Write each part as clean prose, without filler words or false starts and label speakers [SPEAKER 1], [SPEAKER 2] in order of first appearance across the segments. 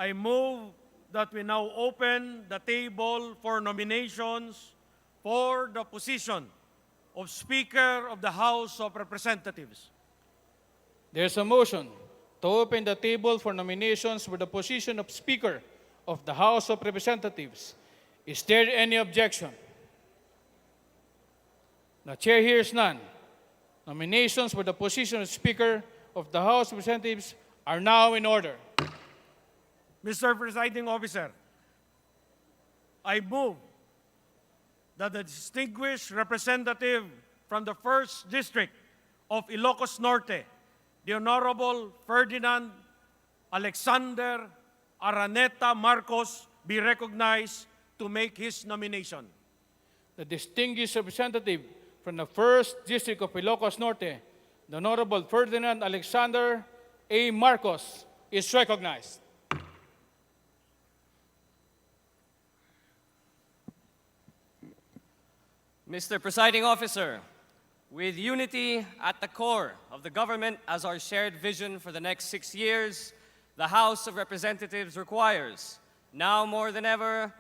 [SPEAKER 1] I move that we now open the table for nominations for the position of Speaker of the House of Representatives.
[SPEAKER 2] There's a motion to open the table for nominations for the position of Speaker of the House of Representatives. Is there any objection? The Chair hears none. Nominations for the position of Speaker of the House of Representatives are now in order.
[SPEAKER 1] Mr. Presiding Officer, I move that the distinguished representative from the 1st District of Ilocos Norte, the Honorable Ferdinand Alexander Araneta Marcos, be recognized to make his nomination.
[SPEAKER 2] The distinguished representative from the 1st District of Ilocos Norte, the Honorable Ferdinand Alexander A. Marcos, is recognized.
[SPEAKER 3] Mr. Presiding Officer, with unity at the core of the government as our shared vision for the next 6 years, the House of Representatives requires, now more than ever,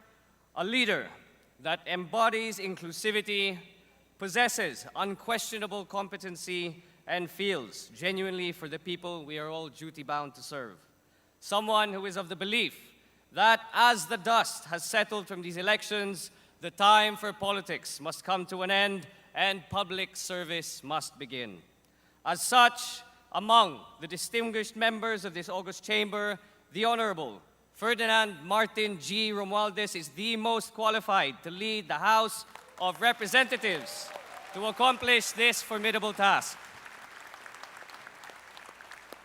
[SPEAKER 3] a leader that embodies inclusivity, possesses unquestionable competency, and feels genuinely for the people we are all duty-bound to serve. Someone who is of the belief that as the dust has settled from these elections, the time for politics must come to an end and public service must begin. As such, among the distinguished members of this august chamber, the Honorable Ferdinand Martin G. Romualdez is the most qualified to lead the House of Representatives to accomplish this formidable task.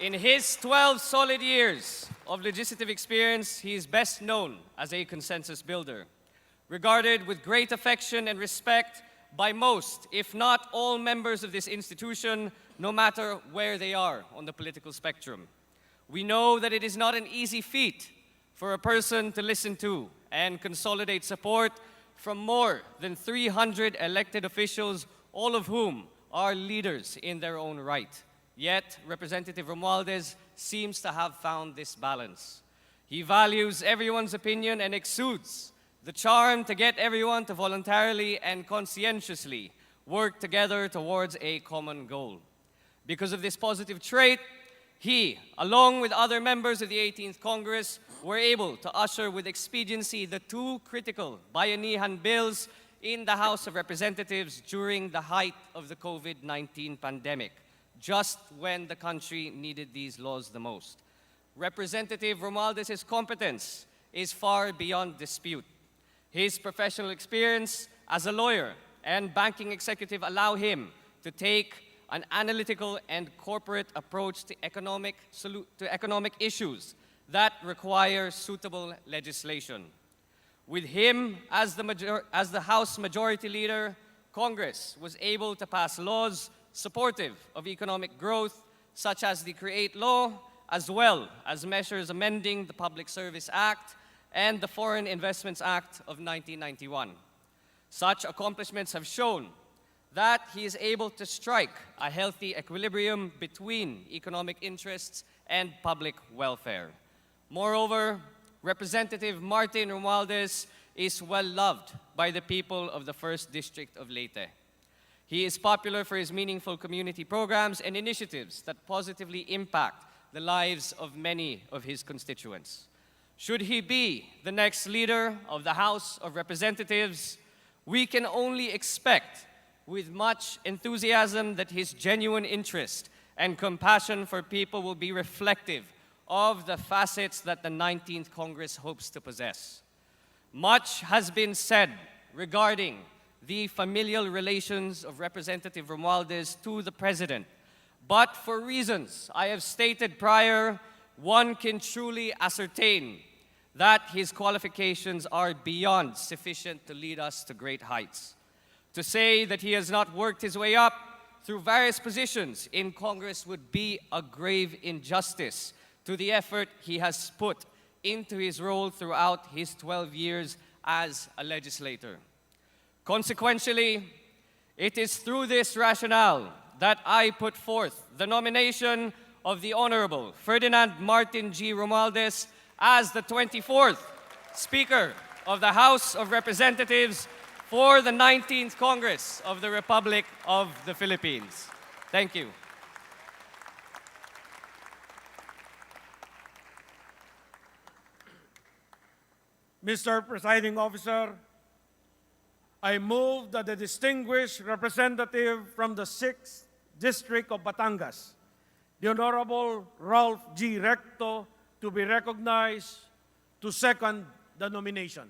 [SPEAKER 3] In his 12 solid years of legislative experience, he is best known as a consensus builder, regarded with great affection and respect by most, if not all, members of this institution, no matter where they are on the political spectrum. We know that it is not an easy feat for a person to listen to and consolidate support from more than 300 elected officials, all of whom are leaders in their own right. Yet, Representative Romualdez seems to have found this balance. He values everyone's opinion and exudes the charm to get everyone to voluntarily and conscientiously work together towards a common goal. Because of this positive trait, he, along with other members of the 18th Congress, were able to usher with expediency the 2 critical bayanihan bills in the House of Representatives during the height of the COVID-19 pandemic, just when the country needed these laws the most. Representative Romualdez's competence is far beyond dispute. His professional experience as a lawyer and banking executive allow him to take an analytical and corporate approach to economic issues that require suitable legislation. With him as the House Majority Leader, Congress was able to pass laws supportive of economic growth, such as the CREATE Law, as well as measures amending the Public Service Act and the Foreign Investments Act of 1991. Such accomplishments have shown that he is able to strike a healthy equilibrium between economic interests and public welfare. Moreover, Representative Martin Romualdez is well loved by the people of the 1st District of Leyte. He is popular for his meaningful community programs and initiatives that positively impact the lives of many of his constituents. Should he be the next leader of the House of Representatives, we can only expect with much enthusiasm that his genuine interest and compassion for people will be reflective of the facets that the 19th Congress hopes to possess. Much has been said regarding the familial relations of Representative Romualdez to the President, but for reasons I have stated prior, one can truly ascertain that his qualifications are beyond sufficient to lead us to great heights. To say that he has not worked his way up through various positions in Congress would be a grave injustice to the effort he has put into his role throughout his 12 years as a legislator. Consequentially, it is through this rationale that I put forth the nomination of the Honorable Ferdinand Martin G. Romualdez as the 24th Speaker of the House of Representatives for the 19th Congress of the Republic of the Philippines. Thank you.
[SPEAKER 1] Mr. Presiding Officer, I move that the distinguished representative from the 6th District of Batangas, the Honorable Ralph G. Recto, to be recognized to second the nomination.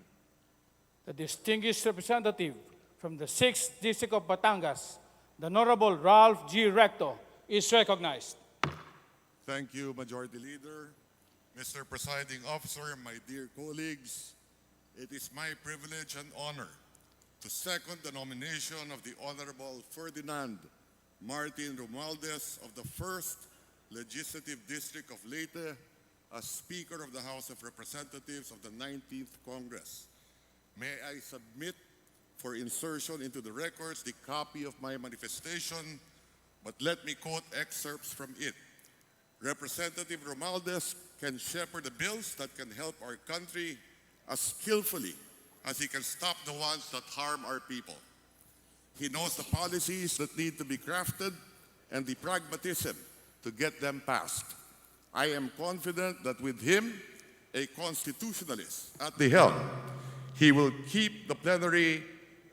[SPEAKER 2] The distinguished representative from the 6th District of Batangas, the Honorable Ralph G. Recto, is recognized.
[SPEAKER 4] Thank you, Majority Leader. Mr. Presiding Officer, my dear colleagues, it is my privilege and honor to second the nomination of the Honorable Ferdinand Martin Romualdez of the 1st Legislative District of Leyte as Speaker of the House of Representatives of the 19th Congress. May I submit for insertion into the records the copy of my manifestation, but let me quote excerpts from it. Representative Romualdez can shepherd the bills that can help our country as skillfully as he can stop the ones that harm our people. He knows the policies that need to be crafted and the pragmatism to get them passed. I am confident that with him, a constitutionalist at the helm, he will keep the plenary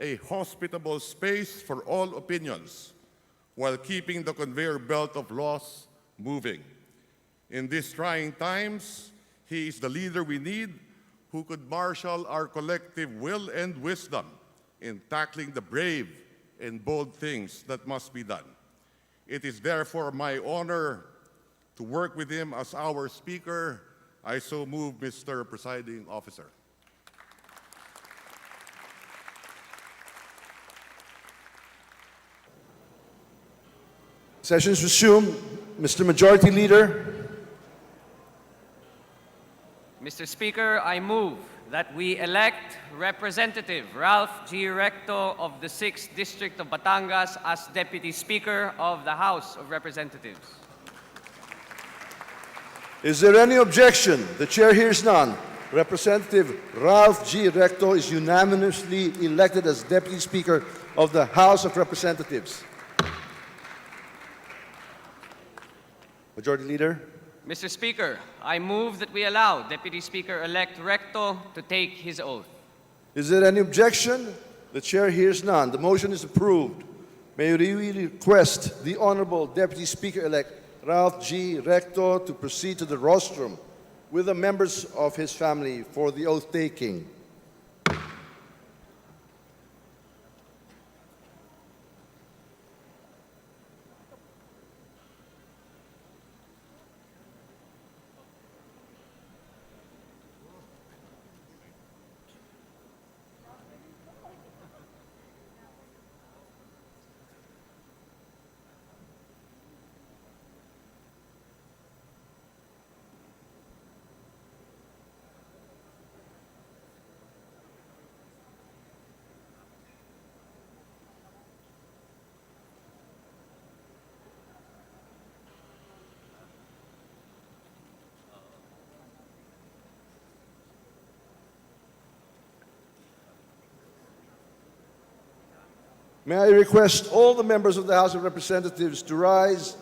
[SPEAKER 4] a hospitable space for all opinions while keeping the conveyor belt of laws moving. In these trying times, he is the leader we need who could marshal our collective will and wisdom in tackling the brave and bold things that must be done. It is therefore my honor to work with him as our Speaker. I so move, Mr. Presiding Officer.
[SPEAKER 5] Sessions resumed. Mr. Majority Leader.
[SPEAKER 3] Mr. Speaker, I move that we elect Representative Ralph G. Recto of the 6th District of Batangas as Deputy Speaker of the House of Representatives.
[SPEAKER 5] Is there any objection? The chair hears none. Representative Ralph G. Recto is unanimously elected as Deputy Speaker of the House of Representatives. Majority Leader.
[SPEAKER 3] Mr. Speaker, I move that we allow Deputy Speaker-elect Recto to take his oath.
[SPEAKER 5] Is there any objection? The chair hears none. The motion is approved. May we request the Honorable Deputy Speaker-elect Ralph G. Recto to proceed to the rostrum with the members of his family for the oath-taking. May I request all the members of the House of Representatives to rise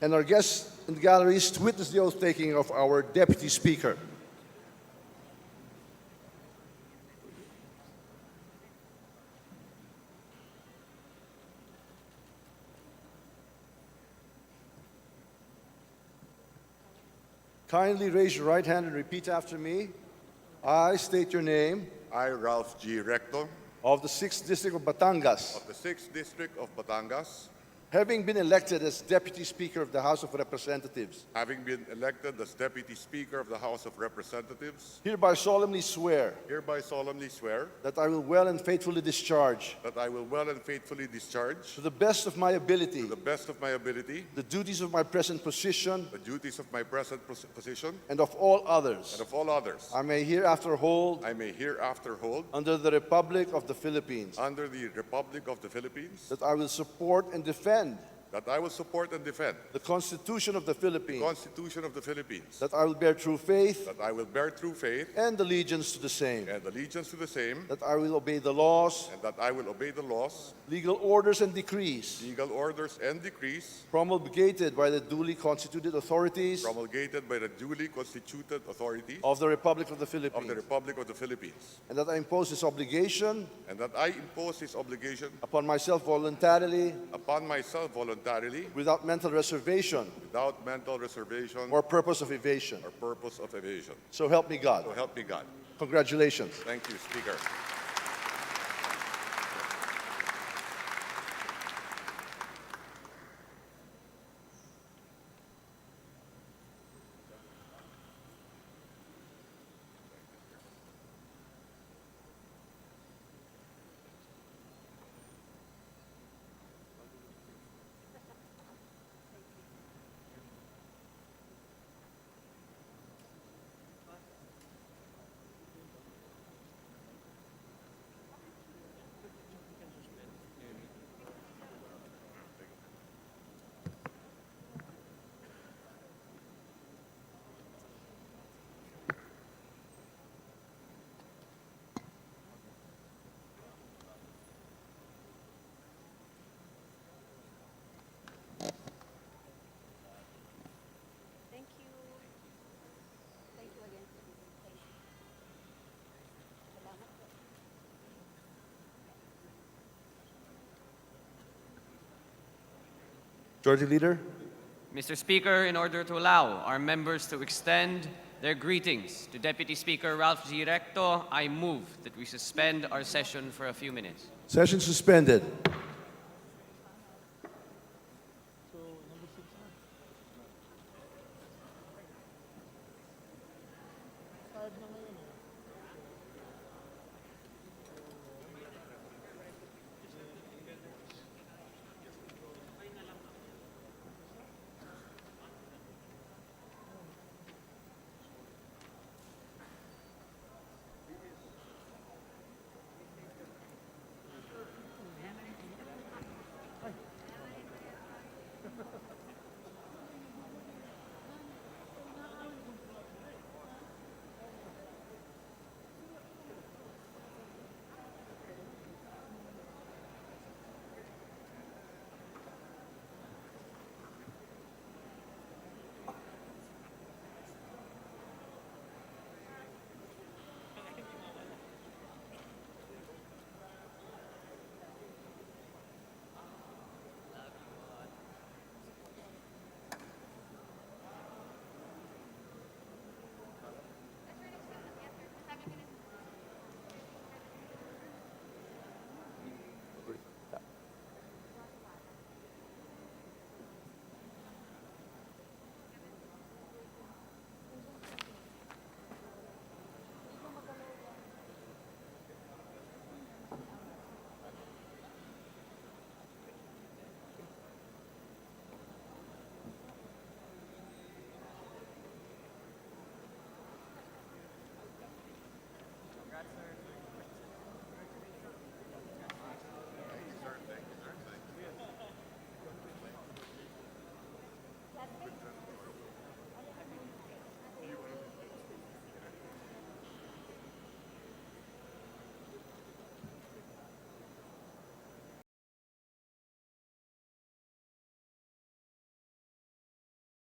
[SPEAKER 5] and our guests in the galleries to witness the oath-taking of our Deputy Speaker. Kindly raise your right hand and repeat after me. I state your name.
[SPEAKER 4] I, Ralph G. Recto,
[SPEAKER 5] Of the 6th District of Batangas,
[SPEAKER 4] of the 6th District of Batangas,
[SPEAKER 5] having been elected as Deputy Speaker of the House of Representatives,
[SPEAKER 4] having been elected as Deputy Speaker of the House of Representatives,
[SPEAKER 5] hereby solemnly swear
[SPEAKER 4] hereby solemnly swear
[SPEAKER 5] that I will well and faithfully discharge,
[SPEAKER 4] that I will well and faithfully discharge,
[SPEAKER 5] to the best of my ability,
[SPEAKER 4] to the best of my ability,
[SPEAKER 5] the duties of my present position
[SPEAKER 4] the duties of my present position
[SPEAKER 5] and of all others
[SPEAKER 4] and of all others
[SPEAKER 5] I may hereafter hold
[SPEAKER 4] I may hereafter hold
[SPEAKER 5] under the Republic of the Philippines,
[SPEAKER 4] under the Republic of the Philippines,
[SPEAKER 5] that I will support and defend
[SPEAKER 4] that I will support and defend
[SPEAKER 5] the Constitution of the
[SPEAKER 4] the
[SPEAKER 5] Philippines,
[SPEAKER 4] Constitution of the Philippines,
[SPEAKER 5] that I will bear true faith
[SPEAKER 4] that I will bear true faith
[SPEAKER 5] and allegiance to the same,
[SPEAKER 4] and allegiance to the same,
[SPEAKER 5] that I will obey the laws,
[SPEAKER 4] and that I will obey the laws,
[SPEAKER 5] legal orders, and decrees
[SPEAKER 4] legal orders, and decrees
[SPEAKER 5] promulgated by the duly constituted authorities
[SPEAKER 4] promulgated by the duly constituted authorities
[SPEAKER 5] of the Republic of the
[SPEAKER 4] of the
[SPEAKER 5] Philippines,
[SPEAKER 4] Republic of the Philippines,
[SPEAKER 5] and that I impose this obligation
[SPEAKER 4] and that I impose this obligation
[SPEAKER 5] upon myself voluntarily,
[SPEAKER 4] upon myself voluntarily,
[SPEAKER 5] without mental reservation
[SPEAKER 4] without mental reservation
[SPEAKER 5] or purpose of evasion.
[SPEAKER 4] or purpose of evasion.
[SPEAKER 5] So help me God.
[SPEAKER 4] So help me God.
[SPEAKER 5] Congratulations.
[SPEAKER 4] Thank you, Speaker.
[SPEAKER 6] Thank you. Thank you again. Thank you. Salamat po.
[SPEAKER 5] Majority Leader.
[SPEAKER 3] Mr. Speaker, in order to allow our members to extend their greetings to Deputy Speaker Ralph Recto, I move that we suspend our session for a few minutes.
[SPEAKER 5] Session suspended.